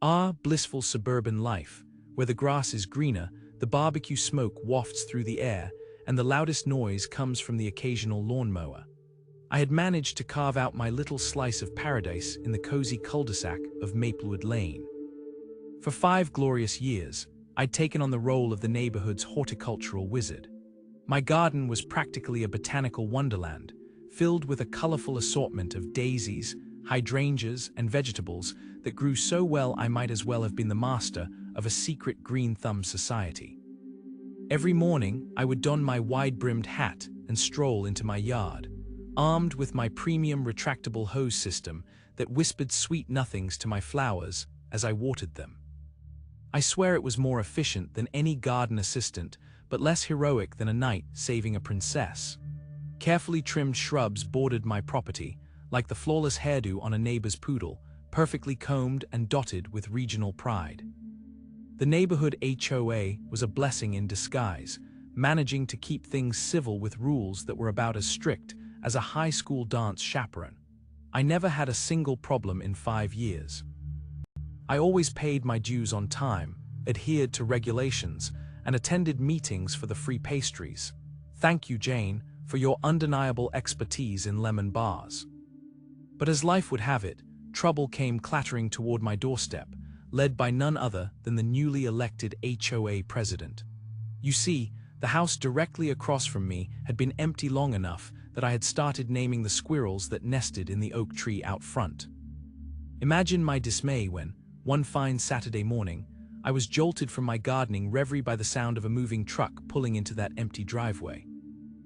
Ah, blissful suburban life, where the grass is greener, the barbecue smoke wafts through the air, and the loudest noise comes from the occasional lawnmower. I had managed to carve out my little slice of paradise in the cozy cul-de-sac of Maplewood Lane. For 5 glorious years, I'd taken on the role of the neighborhood's horticultural wizard. My garden was practically a botanical wonderland, filled with a colorful assortment of daisies, hydrangeas, and vegetables that grew so well I might as well have been the master of a secret green-thumb society. Every morning, I would don my wide-brimmed hat and stroll into my yard, armed with my premium retractable hose system that whispered sweet nothings to my flowers as I watered them. I swear it was more efficient than any garden assistant, but less heroic than a knight saving a princess. Carefully trimmed shrubs bordered my property, like the flawless hairdo on a neighbor's poodle, perfectly combed and dotted with regional pride. The neighborhood HOA was a blessing in disguise, managing to keep things civil with rules that were about as strict as a high school dance chaperone. I never had a single problem in 5 years. I always paid my dues on time, adhered to regulations, and attended meetings for the free pastries. Thank you, Jane, for your undeniable expertise in lemon bars. But as life would have it, trouble came clattering toward my doorstep, led by none other than the newly elected HOA president. You see, the house directly across from me had been empty long enough that I had started naming the squirrels that nested in the oak tree out front. Imagine my dismay when, one fine Saturday morning, I was jolted from my gardening reverie by the sound of a moving truck pulling into that empty driveway.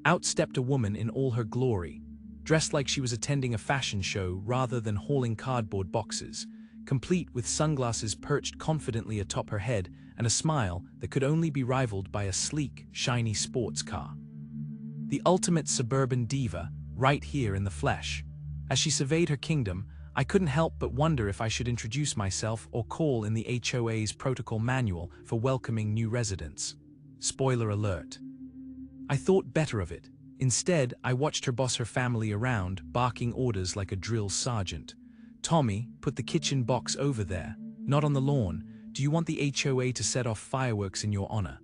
Out stepped a woman in all her glory, dressed like she was attending a fashion show rather than hauling cardboard boxes, complete with sunglasses perched confidently atop her head and a smile that could only be rivaled by a sleek, shiny sports car. The ultimate suburban diva, right here in the flesh. As she surveyed her kingdom, I couldn't help but wonder if I should introduce myself or call in the HOA's protocol manual for welcoming new residents. Spoiler alert. I thought better of it. Instead, I watched her boss her family around, barking orders like a drill sergeant. Tommy, put the kitchen box over there, not on the lawn. Do you want the HOA to set off fireworks in your honor?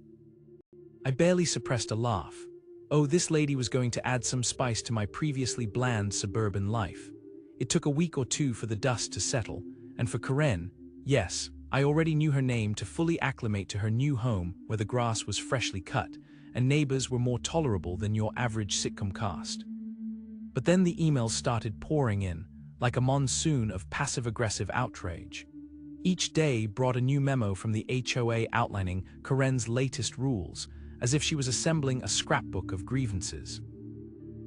I barely suppressed a laugh. Oh, this lady was going to add some spice to my previously bland suburban life. It took a week or two for the dust to settle, and for Karen, yes, I already knew her name, to fully acclimate to her new home where the grass was freshly cut, and neighbors were more tolerable than your average sitcom cast. But then the emails started pouring in, like a monsoon of passive-aggressive outrage. Each day brought a new memo from the HOA outlining Karen's latest rules, as if she was assembling a scrapbook of grievances.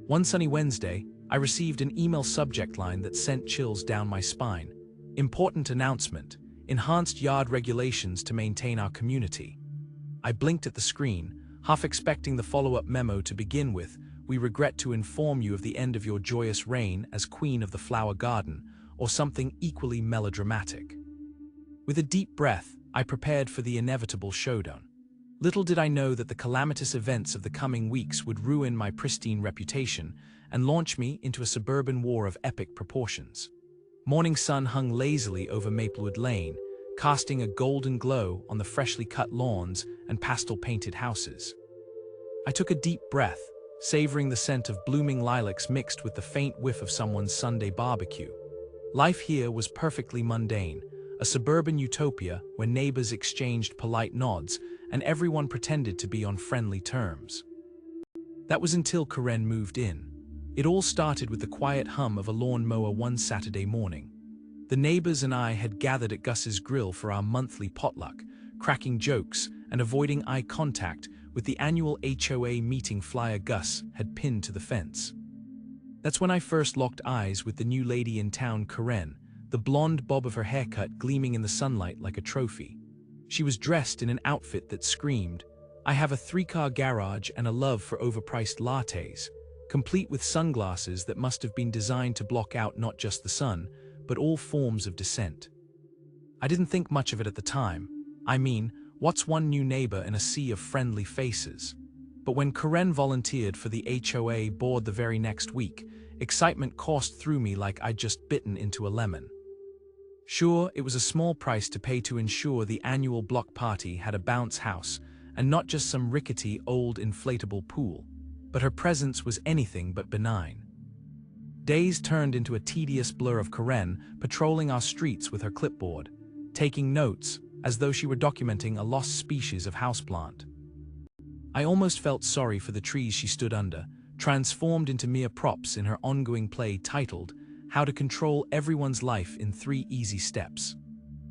One sunny Wednesday, I received an email subject line that sent chills down my spine. Important announcement: enhanced yard regulations to maintain our community. I blinked at the screen, half expecting the follow-up memo to begin with, "We regret to inform you of the end of your joyous reign as Queen of the Flower Garden," or something equally melodramatic. With a deep breath, I prepared for the inevitable showdown. Little did I know that the calamitous events of the coming weeks would ruin my pristine reputation and launch me into a suburban war of epic proportions. Morning sun hung lazily over Maplewood Lane, casting a golden glow on the freshly cut lawns and pastel-painted houses. I took a deep breath, savoring the scent of blooming lilacs mixed with the faint whiff of someone's Sunday barbecue. Life here was perfectly mundane, a suburban utopia where neighbors exchanged polite nods and everyone pretended to be on friendly terms. That was until Karen moved in. It all started with the quiet hum of a lawnmower one Saturday morning. The neighbors and I had gathered at Gus's grill for our monthly potluck, cracking jokes and avoiding eye contact with the annual HOA meeting flyer Gus had pinned to the fence. That's when I first locked eyes with the new lady in town, Karen, the blonde bob of her haircut gleaming in the sunlight like a trophy. She was dressed in an outfit that screamed, "I have a 3-car garage and a love for overpriced lattes," complete with sunglasses that must have been designed to block out not just the sun, but all forms of dissent. I didn't think much of it at the time. I mean, what's one new neighbor in a sea of friendly faces? But when Karen volunteered for the HOA board the very next week, excitement coursed through me like I'd just bitten into a lemon. Sure, it was a small price to pay to ensure the annual block party had a bounce house, and not just some rickety old inflatable pool, but her presence was anything but benign. Days turned into a tedious blur of Karen patrolling our streets with her clipboard, taking notes as though she were documenting a lost species of houseplant. I almost felt sorry for the trees she stood under, transformed into mere props in her ongoing play titled, How to Control Everyone's Life in 3 Easy Steps.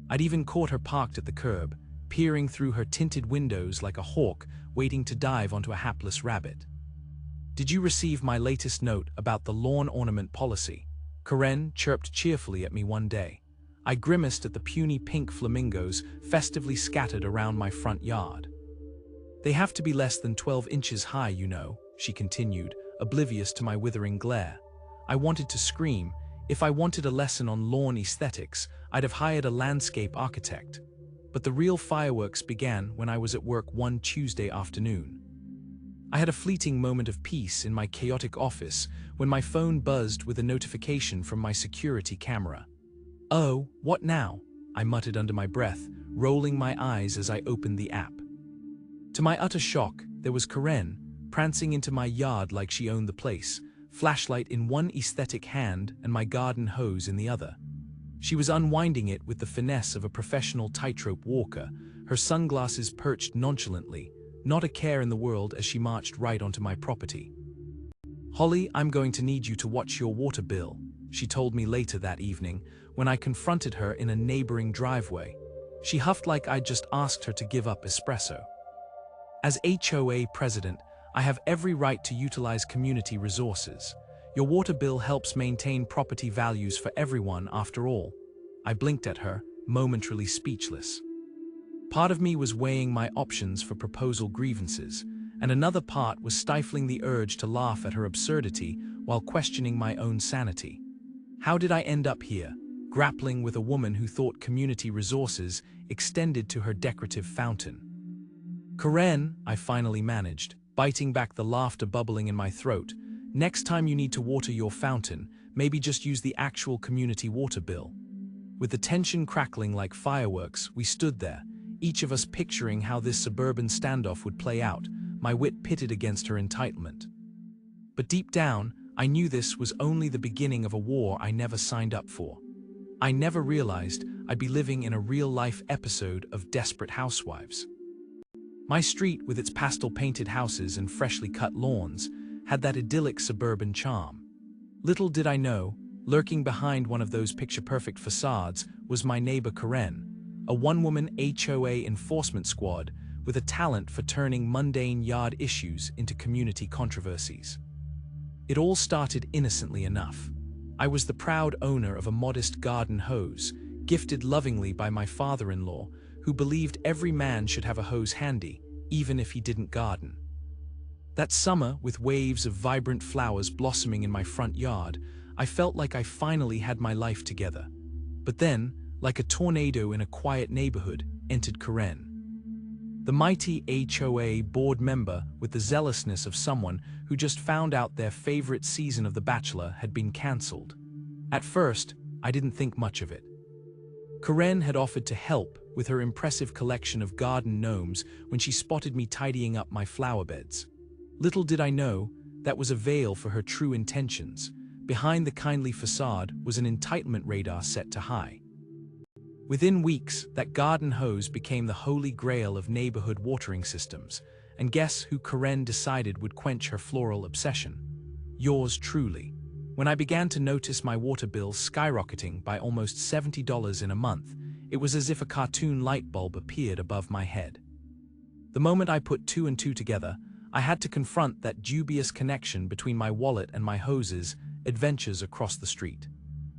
I'd even caught her parked at the curb, peering through her tinted windows like a hawk waiting to dive onto a hapless rabbit. "Did you receive my latest note about the lawn ornament policy?" Karen chirped cheerfully at me one day. I grimaced at the puny pink flamingos festively scattered around my front yard. "They have to be less than 12 inches high, you know," she continued, oblivious to my withering glare. I wanted to scream. If I wanted a lesson on lawn aesthetics, I'd have hired a landscape architect. But the real fireworks began when I was at work one Tuesday afternoon. I had a fleeting moment of peace in my chaotic office when my phone buzzed with a notification from my security camera. "Oh, what now?" I muttered under my breath, rolling my eyes as I opened the app. To my utter shock, there was Karen, prancing into my yard like she owned the place, flashlight in one aesthetic hand and my garden hose in the other. She was unwinding it with the finesse of a professional tightrope walker, her sunglasses perched nonchalantly, not a care in the world as she marched right onto my property. "Holly, I'm going to need you to watch your water bill," she told me later that evening when I confronted her in a neighboring driveway. She huffed like I'd just asked her to give up espresso. "As HOA president, I have every right to utilize community resources. Your water bill helps maintain property values for everyone after all." I blinked at her, momentarily speechless. Part of me was weighing my options for proposal grievances, and another part was stifling the urge to laugh at her absurdity while questioning my own sanity. How did I end up here, grappling with a woman who thought community resources extended to her decorative fountain? "Karen," I finally managed, biting back the laughter bubbling in my throat, "next time you need to water your fountain, maybe just use the actual community water bill." With the tension crackling like fireworks, we stood there, each of us picturing how this suburban standoff would play out, my wit pitted against her entitlement. But deep down, I knew this was only the beginning of a war I never signed up for. I never realized I'd be living in a real-life episode of Desperate Housewives. My street, with its pastel-painted houses and freshly cut lawns, had that idyllic suburban charm. Little did I know, lurking behind one of those picture-perfect facades was my neighbor Karen, a one-woman HOA enforcement squad with a talent for turning mundane yard issues into community controversies. It all started innocently enough. I was the proud owner of a modest garden hose, gifted lovingly by my father-in-law, who believed every man should have a hose handy, even if he didn't garden. That summer, with waves of vibrant flowers blossoming in my front yard, I felt like I finally had my life together. But then, like a tornado in a quiet neighborhood, entered Karen. The mighty HOA board member with the zealousness of someone who just found out their favorite season of The Bachelor had been cancelled. At first, I didn't think much of it. Karen had offered to help with her impressive collection of garden gnomes when she spotted me tidying up my flower beds. Little did I know, that was a veil for her true intentions. Behind the kindly facade was an entitlement radar set to high. Within weeks, that garden hose became the holy grail of neighborhood watering systems, and guess who Karen decided would quench her floral obsession? Yours truly. When I began to notice my water bill skyrocketing by almost $70 in a month, it was as if a cartoon light bulb appeared above my head. The moment I put 2 and 2 together, I had to confront that dubious connection between my wallet and my hoses' adventures across the street.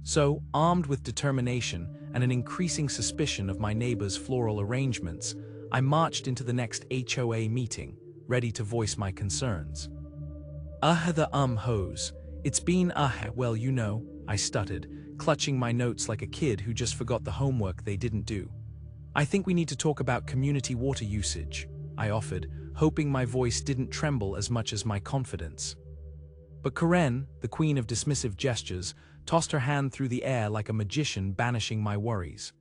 So, armed with determination and an increasing suspicion of my neighbor's floral arrangements, I marched into the next HOA meeting, ready to voice my concerns. The hose. It's been well, you know," I stuttered, clutching my notes like a kid who just forgot the homework they didn't do. "I think we need to talk about community water usage," I offered, hoping my voice didn't tremble as much as my confidence. But Karen, the queen of dismissive gestures, tossed her hand through the air like a magician banishing my worries.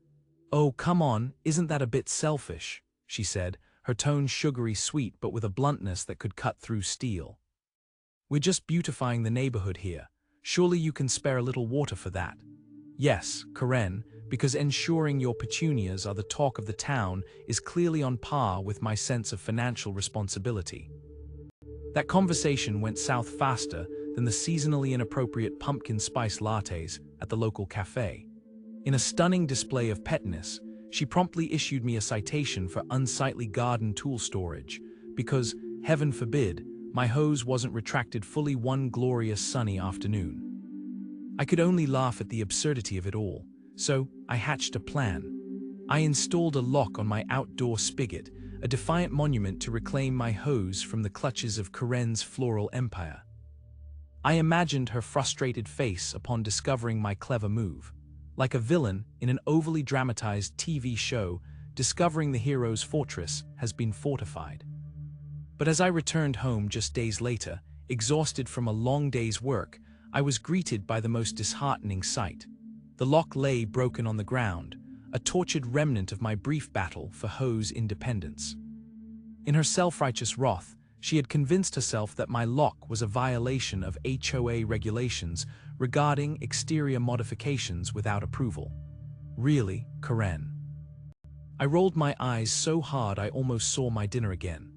"Oh, come on, isn't that a bit selfish?" she said, her tone sugary sweet but with a bluntness that could cut through steel. "We're just beautifying the neighborhood here. Surely you can spare a little water for that." "Yes, Karen, because ensuring your petunias are the talk of the town is clearly on par with my sense of financial responsibility." That conversation went south faster than the seasonally inappropriate pumpkin spice lattes at the local cafe. In a stunning display of pettiness, she promptly issued me a citation for unsightly garden tool storage because, heaven forbid, my hose wasn't retracted fully one glorious sunny afternoon. I could only laugh at the absurdity of it all, so I hatched a plan. I installed a lock on my outdoor spigot, a defiant monument to reclaim my hose from the clutches of Karen's floral empire. I imagined her frustrated face upon discovering my clever move, like a villain in an overly dramatized TV show discovering the hero's fortress has been fortified. But as I returned home just days later, exhausted from a long day's work, I was greeted by the most disheartening sight. The lock lay broken on the ground, a tortured remnant of my brief battle for hose independence. In her self-righteous wrath, she had convinced herself that my lock was a violation of HOA regulations regarding exterior modifications without approval. Really, Karen? I rolled my eyes so hard I almost saw my dinner again.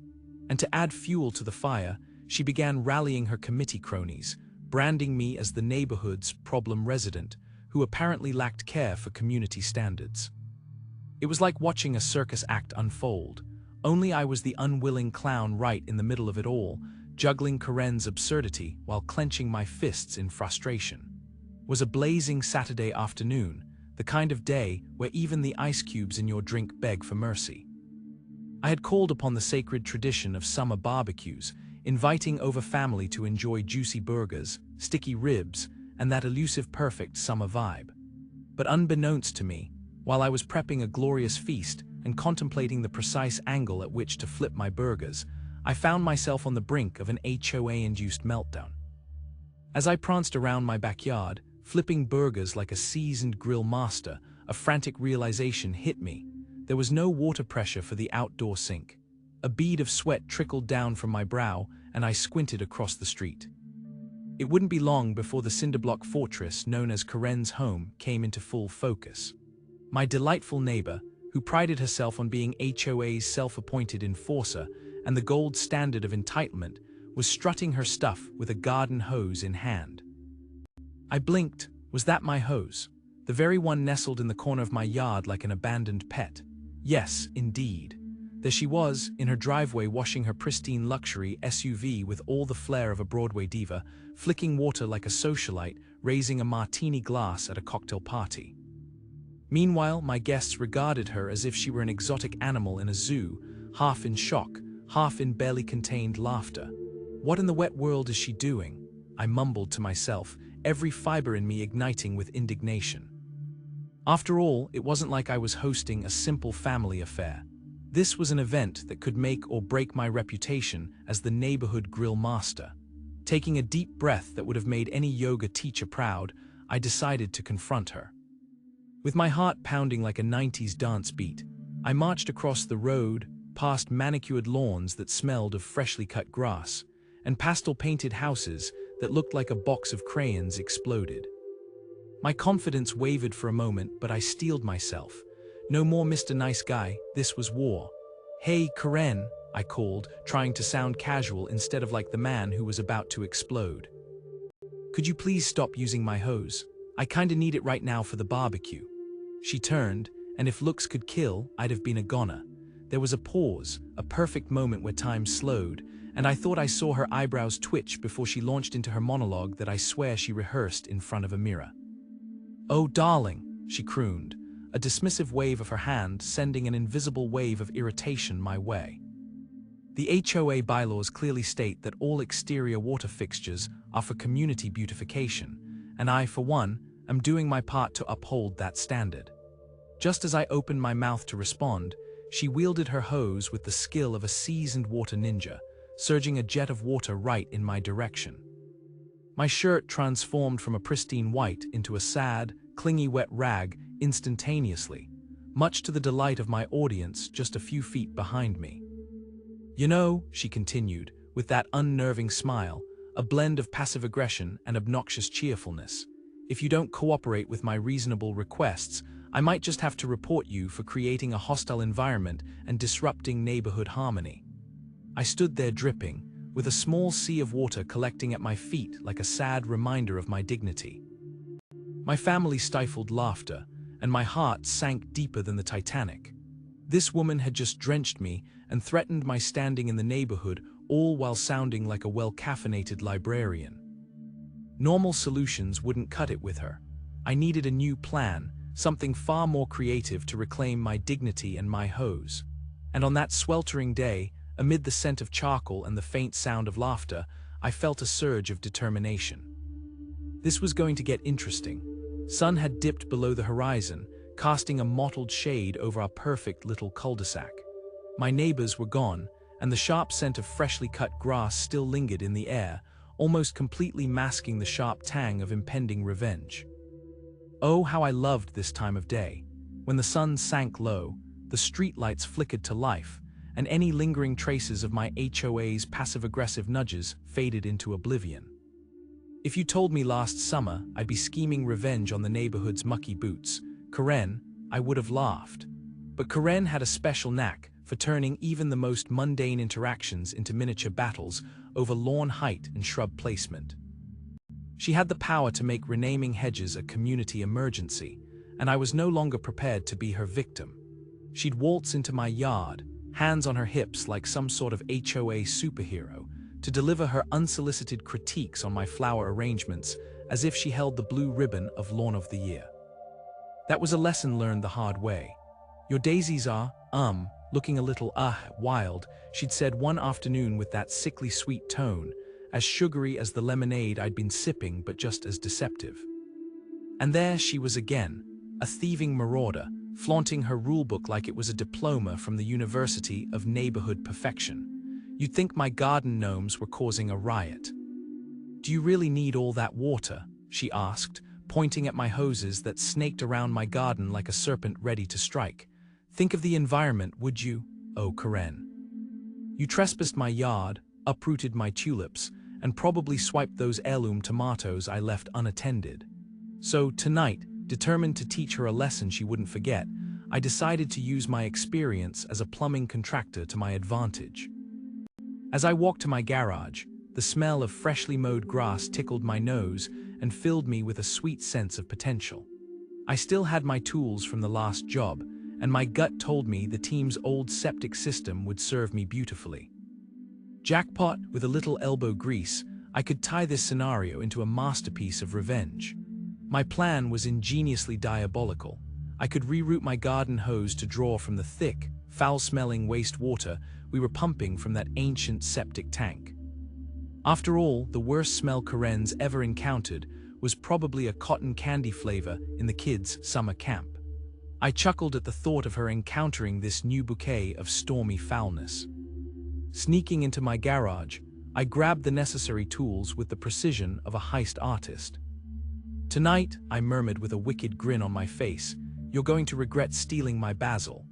And to add fuel to the fire, she began rallying her committee cronies, branding me as the neighborhood's problem resident, who apparently lacked care for community standards. It was like watching a circus act unfold, only I was the unwilling clown right in the middle of it all, juggling Karen's absurdity while clenching my fists in frustration. It was a blazing Saturday afternoon, the kind of day where even the ice cubes in your drink beg for mercy. I had called upon the sacred tradition of summer barbecues, inviting over family to enjoy juicy burgers, sticky ribs, and that elusive perfect summer vibe. But unbeknownst to me, while I was prepping a glorious feast and contemplating the precise angle at which to flip my burgers, I found myself on the brink of an HOA-induced meltdown. As I pranced around my backyard, flipping burgers like a seasoned grill master, a frantic realization hit me. There was no water pressure for the outdoor sink. A bead of sweat trickled down from my brow, and I squinted across the street. It wouldn't be long before the cinderblock fortress known as Karen's home came into full focus. My delightful neighbor, who prided herself on being HOA's self-appointed enforcer and the gold standard of entitlement, was strutting her stuff with a garden hose in hand. I blinked. Was that my hose? The very one nestled in the corner of my yard like an abandoned pet. Yes, indeed. There she was, in her driveway washing her pristine luxury SUV with all the flair of a Broadway diva, flicking water like a socialite, raising a martini glass at a cocktail party. Meanwhile, my guests regarded her as if she were an exotic animal in a zoo, half in shock, half in barely contained laughter. What in the wet world is she doing? I mumbled to myself, every fiber in me igniting with indignation. After all, it wasn't like I was hosting a simple family affair. This was an event that could make or break my reputation as the neighborhood grill master. Taking a deep breath that would have made any yoga teacher proud, I decided to confront her. With my heart pounding like a 90s dance beat, I marched across the road, past manicured lawns that smelled of freshly cut grass, and pastel-painted houses that looked like a box of crayons exploded. My confidence wavered for a moment, but I steeled myself. No more Mr. Nice Guy, this was war. "Hey, Karen," I called, trying to sound casual instead of like the man who was about to explode. "Could you please stop using my hose? I kinda need it right now for the barbecue." She turned, and if looks could kill, I'd have been a goner. There was a pause, a perfect moment where time slowed, and I thought I saw her eyebrows twitch before she launched into her monologue that I swear she rehearsed in front of a mirror. "Oh, darling," she crooned, a dismissive wave of her hand sending an invisible wave of irritation my way. The HOA bylaws clearly state that all exterior water fixtures are for community beautification, and I, for one, am doing my part to uphold that standard. Just as I opened my mouth to respond, she wielded her hose with the skill of a seasoned water ninja, surging a jet of water right in my direction. My shirt transformed from a pristine white into a sad, clingy wet rag instantaneously, much to the delight of my audience just a few feet behind me. "You know," she continued, with that unnerving smile, a blend of passive aggression and obnoxious cheerfulness, "if you don't cooperate with my reasonable requests, I might just have to report you for creating a hostile environment and disrupting neighborhood harmony." I stood there dripping, with a small sea of water collecting at my feet like a sad reminder of my dignity. My family stifled laughter, and my heart sank deeper than the Titanic. This woman had just drenched me and threatened my standing in the neighborhood, all while sounding like a well-caffeinated librarian. Normal solutions wouldn't cut it with her. I needed a new plan, something far more creative to reclaim my dignity and my hose. And on that sweltering day, amid the scent of charcoal and the faint sound of laughter, I felt a surge of determination. This was going to get interesting. Sun had dipped below the horizon, casting a mottled shade over our perfect little cul-de-sac. My neighbors were gone, and the sharp scent of freshly cut grass still lingered in the air, almost completely masking the sharp tang of impending revenge. Oh, how I loved this time of day. When the sun sank low, the streetlights flickered to life, and any lingering traces of my HOA's passive-aggressive nudges faded into oblivion. If you told me last summer I'd be scheming revenge on the neighborhood's mucky boots, Karen, I would have laughed. But Karen had a special knack for turning even the most mundane interactions into miniature battles over lawn height and shrub placement. She had the power to make renaming hedges a community emergency, and I was no longer prepared to be her victim. She'd waltz into my yard, hands on her hips like some sort of HOA superhero, to deliver her unsolicited critiques on my flower arrangements as if she held the blue ribbon of Lawn of the Year. That was a lesson learned the hard way. "Your daisies are, looking a little, wild," she'd said one afternoon with that sickly sweet tone, as sugary as the lemonade I'd been sipping but just as deceptive. And there she was again, a thieving marauder, flaunting her rulebook like it was a diploma from the University of Neighborhood Perfection. You'd think my garden gnomes were causing a riot. "Do you really need all that water?" she asked, pointing at my hoses that snaked around my garden like a serpent ready to strike. "Think of the environment, would you? Oh, Karen. You trespassed my yard, uprooted my tulips, and probably swiped those heirloom tomatoes I left unattended. So tonight, determined to teach her a lesson she wouldn't forget, I decided to use my experience as a plumbing contractor to my advantage." As I walked to my garage, the smell of freshly mowed grass tickled my nose and filled me with a sweet sense of potential. I still had my tools from the last job, and my gut told me the team's old septic system would serve me beautifully. Jackpot, with a little elbow grease, I could tie this scenario into a masterpiece of revenge. My plan was ingeniously diabolical. I could reroute my garden hose to draw from the thick, foul-smelling wastewater we were pumping from that ancient septic tank. After all, the worst smell Karen's ever encountered was probably a cotton candy flavor in the kids' summer camp. I chuckled at the thought of her encountering this new bouquet of stormy foulness. Sneaking into my garage, I grabbed the necessary tools with the precision of a heist artist. "Tonight," I murmured with a wicked grin on my face, "you're going to regret stealing my basil."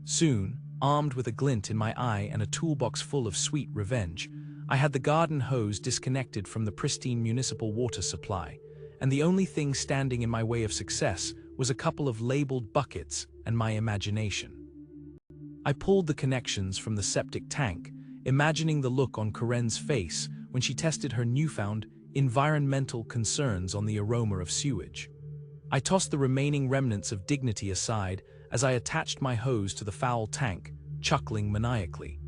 Soon, armed with a glint in my eye and a toolbox full of sweet revenge, I had the garden hose disconnected from the pristine municipal water supply, and the only thing standing in my way of success was a couple of labeled buckets and my imagination. I pulled the connections from the septic tank, imagining the look on Karen's face when she tested her newfound environmental concerns on the aroma of sewage. I tossed the remaining remnants of dignity aside as I attached my hose to the foul tank, chuckling maniacally.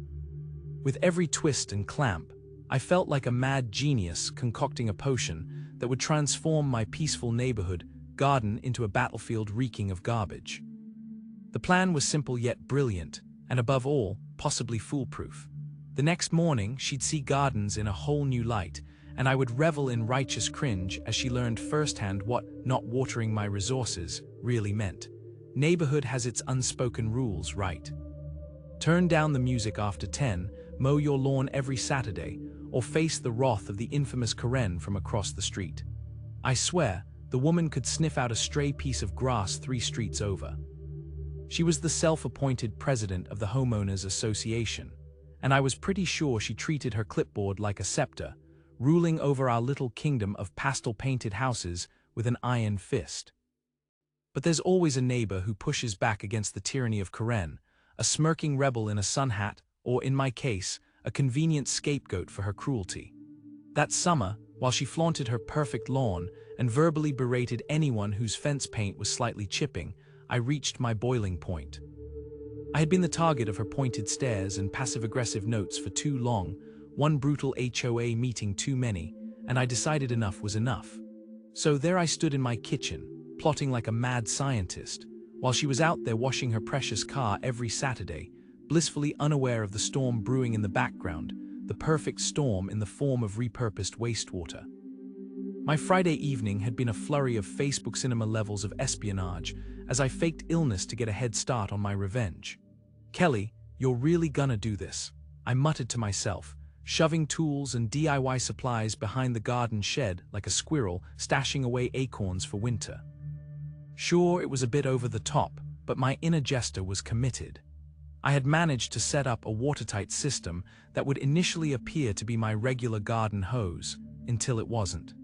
With every twist and clamp, I felt like a mad genius concocting a potion that would transform my peaceful neighborhood garden into a battlefield reeking of garbage. The plan was simple yet brilliant, and above all, possibly foolproof. The next morning, she'd see gardens in a whole new light, and I would revel in righteous cringe as she learned firsthand what not watering my resources really meant. Neighborhood has its unspoken rules, right? Turn down the music after 10, mow your lawn every Saturday, or face the wrath of the infamous Karen from across the street. I swear, the woman could sniff out a stray piece of grass 3 streets over. She was the self-appointed president of the Homeowners Association, and I was pretty sure she treated her clipboard like a scepter, ruling over our little kingdom of pastel-painted houses with an iron fist. But there's always a neighbor who pushes back against the tyranny of Karen, a smirking rebel in a sun hat, or in my case, a convenient scapegoat for her cruelty. That summer, while she flaunted her perfect lawn and verbally berated anyone whose fence paint was slightly chipping, I reached my boiling point. I had been the target of her pointed stares and passive-aggressive notes for too long, one brutal HOA meeting too many, and I decided enough was enough. So there I stood in my kitchen, plotting like a mad scientist, while she was out there washing her precious car every Saturday, blissfully unaware of the storm brewing in the background, the perfect storm in the form of repurposed wastewater. My Friday evening had been a flurry of Facebook cinema levels of espionage as I faked illness to get a head start on my revenge. "Kelly, you're really gonna do this," I muttered to myself, shoving tools and DIY supplies behind the garden shed like a squirrel stashing away acorns for winter. Sure, it was a bit over the top, but my inner jester was committed. I had managed to set up a watertight system that would initially appear to be my regular garden hose, until it wasn't.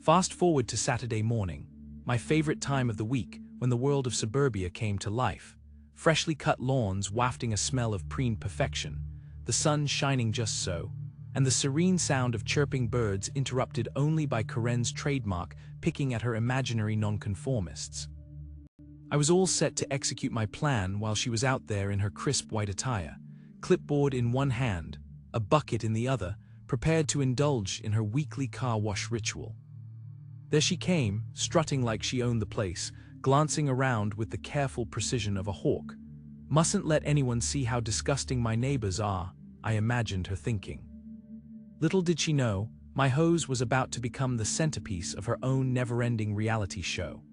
Fast forward to Saturday morning, my favorite time of the week when the world of suburbia came to life. Freshly cut lawns wafting a smell of preen perfection, the sun shining just so, and the serene sound of chirping birds interrupted only by Karen's trademark picking at her imaginary nonconformists. I was all set to execute my plan while she was out there in her crisp white attire, clipboard in one hand, a bucket in the other, prepared to indulge in her weekly car wash ritual. There she came, strutting like she owned the place, glancing around with the careful precision of a hawk. "Mustn't let anyone see how disgusting my neighbors are," I imagined her thinking. Little did she know, my hose was about to become the centerpiece of her own never-ending reality show.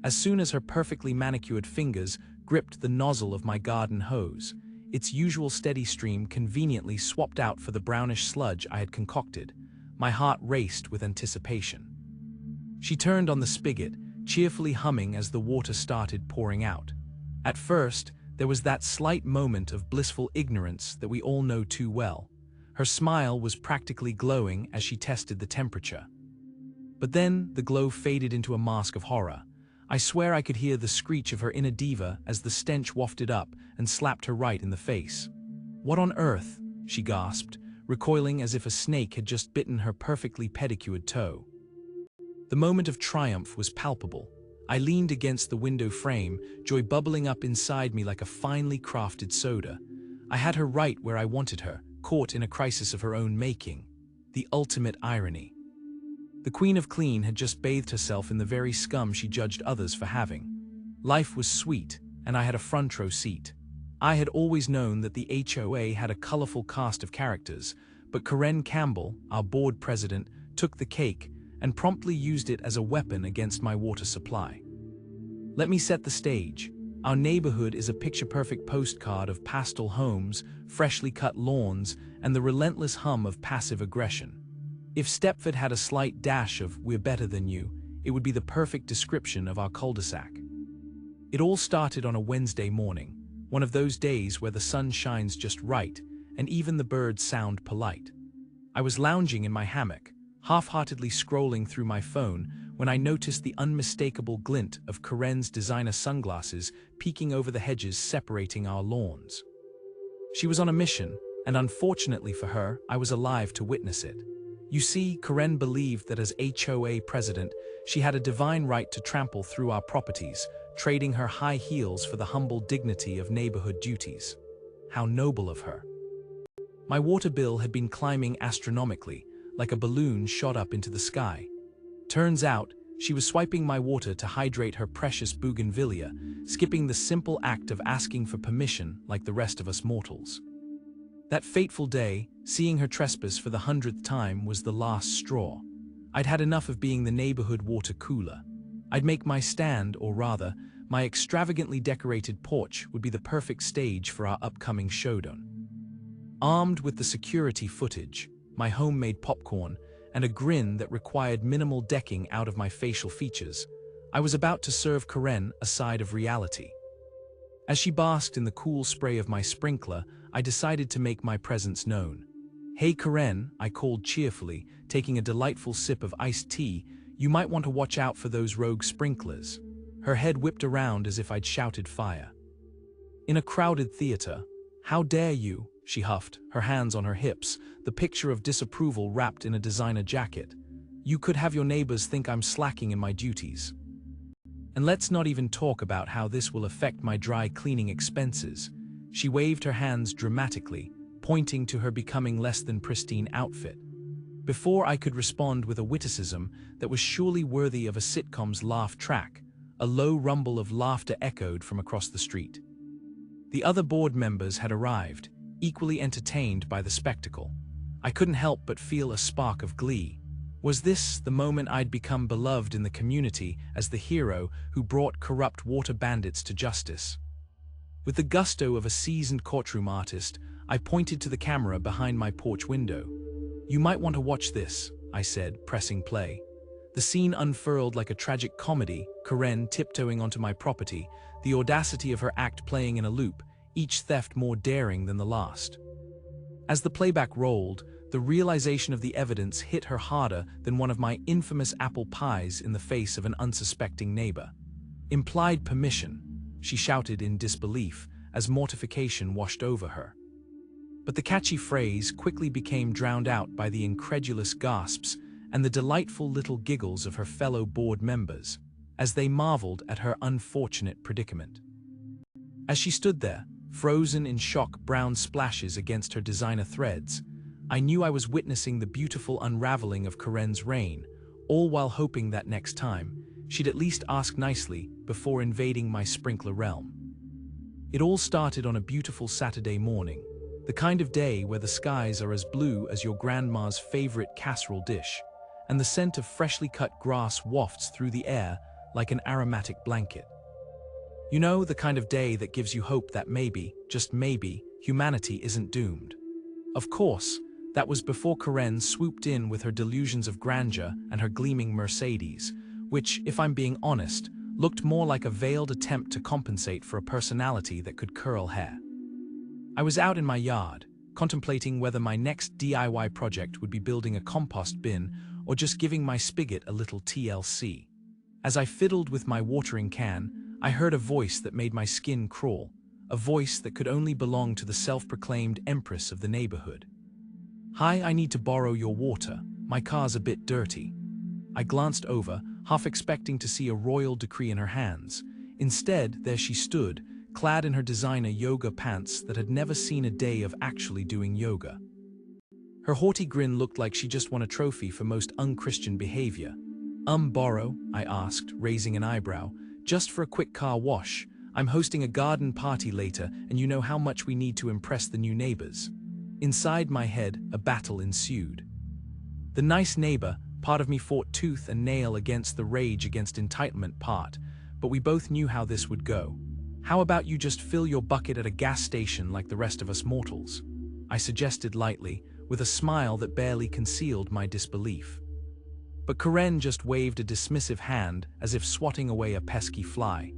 As soon as her perfectly manicured fingers gripped the nozzle of my garden hose, its usual steady stream conveniently swapped out for the brownish sludge I had concocted. My heart raced with anticipation. She turned on the spigot, cheerfully humming as the water started pouring out. At first, there was that slight moment of blissful ignorance that we all know too well. Her smile was practically glowing as she tested the temperature. But then the glow faded into a mask of horror. I swear I could hear the screech of her inner diva as the stench wafted up and slapped her right in the face. "What on earth?" she gasped, recoiling as if a snake had just bitten her perfectly pedicured toe. The moment of triumph was palpable. I leaned against the window frame, joy bubbling up inside me like a finely crafted soda. I had her right where I wanted her, caught in a crisis of her own making. The ultimate irony. The Queen of Clean had just bathed herself in the very scum she judged others for having. Life was sweet, and I had a front row seat. I had always known that the HOA had a colorful cast of characters, but Karen Campbell, our board president, took the cake and promptly used it as a weapon against my water supply. Let me set the stage. Our neighborhood is a picture-perfect postcard of pastel homes, freshly cut lawns, and the relentless hum of passive aggression. If Stepford had a slight dash of "we're better than you," it would be the perfect description of our cul-de-sac. It all started on a Wednesday morning, one of those days where the sun shines just right, and even the birds sound polite. I was lounging in my hammock, half-heartedly scrolling through my phone, when I noticed the unmistakable glint of Karen's designer sunglasses peeking over the hedges separating our lawns. She was on a mission, and unfortunately for her, I was alive to witness it. You see, Karen believed that as HOA president, she had a divine right to trample through our properties, trading her high heels for the humble dignity of neighborhood duties. How noble of her. My water bill had been climbing astronomically, like a balloon shot up into the sky. Turns out, she was swiping my water to hydrate her precious bougainvillea, skipping the simple act of asking for permission like the rest of us mortals. That fateful day, seeing her trespass for the 100th time was the last straw. I'd had enough of being the neighborhood water cooler. I'd make my stand, or rather, my extravagantly decorated porch would be the perfect stage for our upcoming showdown. Armed with the security footage, my homemade popcorn, and a grin that required minimal decking out of my facial features, I was about to serve Karen a side of reality. As she basked in the cool spray of my sprinkler, I decided to make my presence known. "Hey Karen," I called cheerfully, taking a delightful sip of iced tea, "you might want to watch out for those rogue sprinklers." Her head whipped around as if I'd shouted fire. In a crowded theater, "How dare you?" she huffed, her hands on her hips, the picture of disapproval wrapped in a designer jacket. "You could have your neighbors think I'm slacking in my duties. And let's not even talk about how this will affect my dry cleaning expenses." She waved her hands dramatically, pointing to her becoming less than pristine outfit. Before I could respond with a witticism that was surely worthy of a sitcom's laugh track, a low rumble of laughter echoed from across the street. The other board members had arrived, equally entertained by the spectacle. I couldn't help but feel a spark of glee. Was this the moment I'd become beloved in the community as the hero who brought corrupt water bandits to justice? With the gusto of a seasoned courtroom artist, I pointed to the camera behind my porch window. "You might want to watch this," I said, pressing play. The scene unfurled like a tragic comedy, Karen tiptoeing onto my property, the audacity of her act playing in a loop, each theft more daring than the last. As the playback rolled, the realization of the evidence hit her harder than one of my infamous apple pies in the face of an unsuspecting neighbor. "Implied permission," she shouted in disbelief as mortification washed over her. But the catchy phrase quickly became drowned out by the incredulous gasps and the delightful little giggles of her fellow board members, as they marveled at her unfortunate predicament. As she stood there, frozen in shock brown splashes against her designer threads, I knew I was witnessing the beautiful unraveling of Karen's reign, all while hoping that next time, she'd at least ask nicely before invading my sprinkler realm. It all started on a beautiful Saturday morning, the kind of day where the skies are as blue as your grandma's favorite casserole dish, and the scent of freshly cut grass wafts through the air like an aromatic blanket. You know, the kind of day that gives you hope that maybe, just maybe, humanity isn't doomed. Of course, that was before Karen swooped in with her delusions of grandeur and her gleaming Mercedes, which, if I'm being honest, looked more like a veiled attempt to compensate for a personality that could curl hair. I was out in my yard, contemplating whether my next DIY project would be building a compost bin or just giving my spigot a little TLC. As I fiddled with my watering can, I heard a voice that made my skin crawl, a voice that could only belong to the self-proclaimed empress of the neighborhood. "Hi, I need to borrow your water. My car's a bit dirty." I glanced over, half expecting to see a royal decree in her hands. Instead, there she stood, clad in her designer yoga pants that had never seen a day of actually doing yoga. Her haughty grin looked like she just won a trophy for most unchristian behavior. Borrow?" I asked, raising an eyebrow. "Just for a quick car wash. I'm hosting a garden party later, and you know how much we need to impress the new neighbors." Inside my head, a battle ensued. The nice neighbor, part of me fought tooth and nail against the rage against entitlement part, but we both knew how this would go. "How about you just fill your bucket at a gas station like the rest of us mortals?" I suggested lightly, with a smile that barely concealed my disbelief. But Karen just waved a dismissive hand as if swatting away a pesky fly.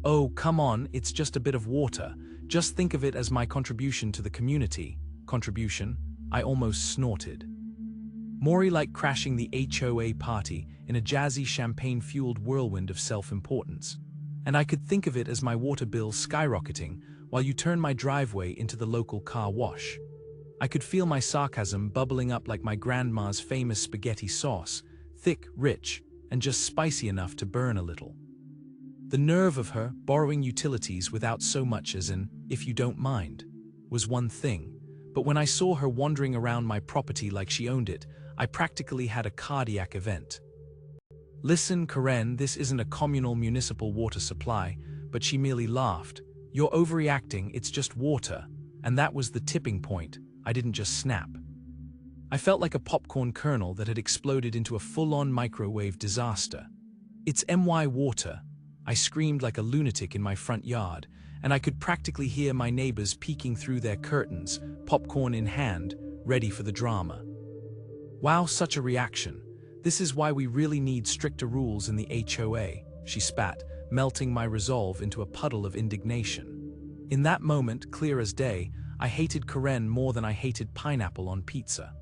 "Oh, come on, it's just a bit of water. Just think of it as my contribution to the community." "Contribution?" I almost snorted. More like crashing the HOA party in a jazzy champagne-fueled whirlwind of self-importance. And I could think of it as my water bill skyrocketing while you turn my driveway into the local car wash. I could feel my sarcasm bubbling up like my grandma's famous spaghetti sauce, thick, rich, and just spicy enough to burn a little. The nerve of her, borrowing utilities without so much as an "if you don't mind," was one thing, but when I saw her wandering around my property like she owned it, I practically had a cardiac event. "Listen, Karen, this isn't a communal municipal water supply," but she merely laughed. "You're overreacting, it's just water." And that was the tipping point. I didn't just snap. I felt like a popcorn kernel that had exploded into a full-on microwave disaster. "It's MY water," I screamed like a lunatic in my front yard, and I could practically hear my neighbors peeking through their curtains, popcorn in hand, ready for the drama. Wow, such a reaction. This is why we really need stricter rules in the HOA, she spat, melting my resolve into a puddle of indignation. In that moment, clear as day, I hated Karen more than I hated pineapple on pizza.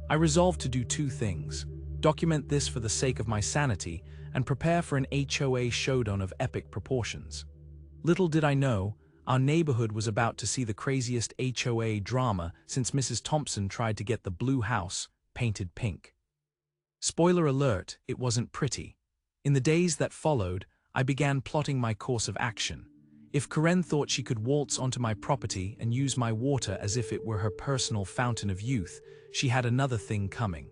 I resolved to do two things: document this for the sake of my sanity, and prepare for an HOA showdown of epic proportions. Little did I know, our neighborhood was about to see the craziest HOA drama since Mrs. Thompson tried to get the blue house painted pink. Spoiler alert, it wasn't pretty. In the days that followed, I began plotting my course of action. If Karen thought she could waltz onto my property and use my water as if it were her personal fountain of youth, she had another thing coming.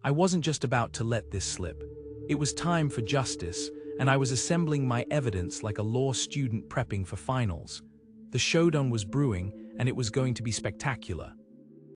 I wasn't just about to let this slip. It was time for justice, and I was assembling my evidence like a law student prepping for finals. The showdown was brewing, and it was going to be spectacular.